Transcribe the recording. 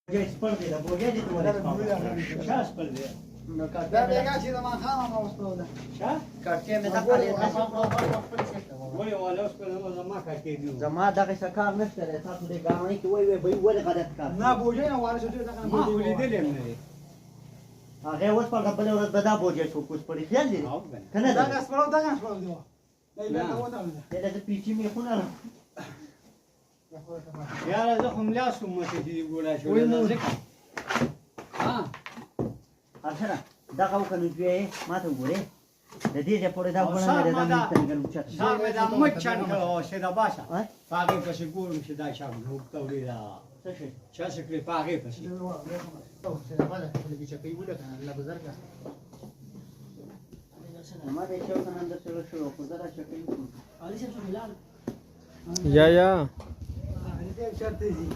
بوجه سپر دی دا بوجه دی ته شا سپر دی نو دا بیګا چې ما خامہ ما وستو ده شا کارتې مې دا کړې ده وای ولا اوس په نو ما کاټې دی زما دغه څه کار نشته دی تاسو دې ګاونډي کې وای وای ولې غلط کار نه بوجه نه واره شته دا ما ولیدل هم نه هغه اوس په بل ورځ به دا بوجه شو کوس پړې خیال دی کنه دا دا غسپړو دا غسپړو دی دا نه وته د پیچې مې خونه یاره زه هم لاس کوم چې دې ګولا شو نه ځکه ها اخره دا کو کنه جوې ما ته ګوره د دې چې پورې دا ونه مې دا مې څنګه چت سار مې دا مچن کړو شه دا باشا پاګې پسې ګورم چې دا شام نو کوي دا څه شي چا څه کړی پاګې پسې ما دې چې څنګه اندر شو خو دا چې کوي یا دې شرط دي